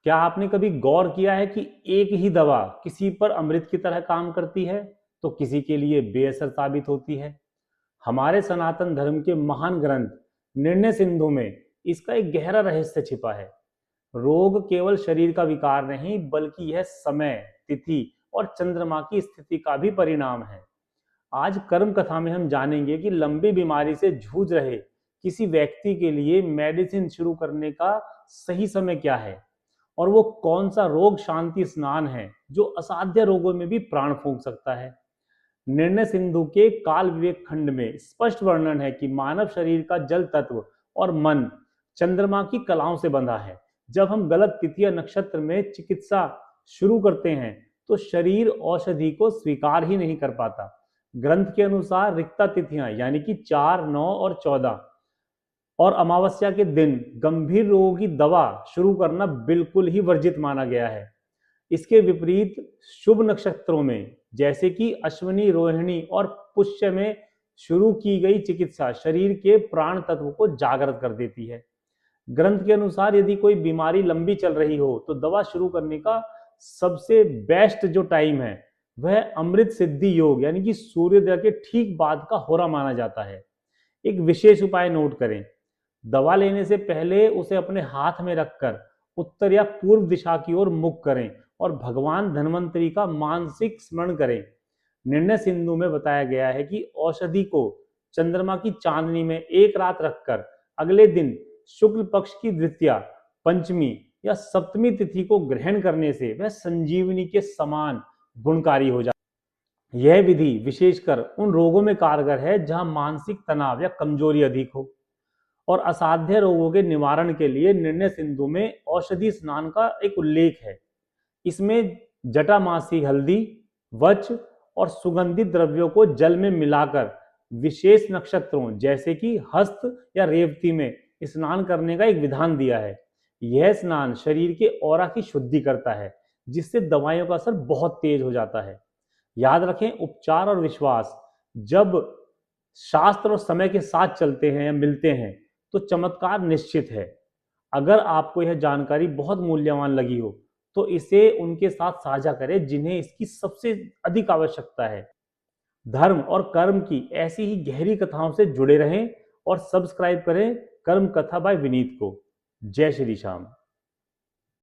क्या आपने कभी गौर किया है कि एक ही दवा किसी पर अमृत की तरह काम करती है तो किसी के लिए बेअसर साबित होती है। हमारे सनातन धर्म के महान ग्रंथ निर्णय सिंधु में इसका एक गहरा रहस्य छिपा है। रोग केवल शरीर का विकार नहीं बल्कि यह समय, तिथि और चंद्रमा की स्थिति का भी परिणाम है। आज कर्म कथा में हम जानेंगे कि लंबी बीमारी से जूझ रहे किसी व्यक्ति के लिए मेडिसिन शुरू करने का सही समय क्या है, और वो कौन सा रोग शांति स्नान है जो असाध्य रोगों में भी प्राण फूंक सकता है। निर्णय सिंधु के काल विवेक खंड में स्पष्ट वर्णन है कि मानव शरीर का जल तत्व और मन चंद्रमा की कलाओं से बंधा है। जब हम गलत तिथि या नक्षत्र में चिकित्सा शुरू करते हैं तो शरीर औषधि को स्वीकार ही नहीं कर पाता। ग्रंथ के अनुसार रिक्ता तिथियां यानी कि 4, 9 और 14 और अमावस्या के दिन गंभीर रोगों की दवा शुरू करना बिल्कुल ही वर्जित माना गया है। इसके विपरीत शुभ नक्षत्रों में जैसे कि अश्विनी, रोहिणी और पुष्य में शुरू की गई चिकित्सा शरीर के प्राण तत्व को जागृत कर देती है। ग्रंथ के अनुसार यदि कोई बीमारी लंबी चल रही हो तो दवा शुरू करने का सबसे बेस्ट जो टाइम है वह अमृत सिद्धि योग यानी कि सूर्योदय के ठीक बाद का होरा माना जाता है। एक विशेष उपाय नोट करें। दवा लेने से पहले उसे अपने हाथ में रखकर उत्तर या पूर्व दिशा की ओर मुख करें और भगवान धन्वंतरी का मानसिक स्मरण करें। निर्णय सिंधु में बताया गया है कि औषधि को चंद्रमा की चांदनी में एक रात रखकर अगले दिन शुक्ल पक्ष की द्वितीया, पंचमी या सप्तमी तिथि को ग्रहण करने से वह संजीवनी के समान गुणकारी हो जाता है। यह विधि विशेषकर उन रोगों में कारगर है जहां मानसिक तनाव या कमजोरी अधिक हो, और असाध्य रोगों के निवारण के लिए निर्णय सिंधु में औषधि स्नान का एक उल्लेख है। इसमें जटामासी हल्दी, वच और सुगंधित द्रव्यों को जल में मिलाकर विशेष नक्षत्रों जैसे कि हस्त या रेवती में स्नान करने का एक विधान दिया है। यह स्नान शरीर के ऑरा की शुद्धि करता है जिससे दवाइयों का असर बहुत तेज हो जाता है। याद रखें, उपचार और विश्वास जब शास्त्र और समय के साथ चलते हैं या मिलते हैं तो चमत्कार निश्चित है। अगर आपको यह जानकारी बहुत मूल्यवान लगी हो तो इसे उनके साथ साझा करें जिन्हें इसकी सबसे अधिक आवश्यकता है। धर्म और कर्म की ऐसी ही गहरी कथाओं से जुड़े रहें और सब्सक्राइब करें कर्म कथा बाय विनीत को। जय श्री श्याम।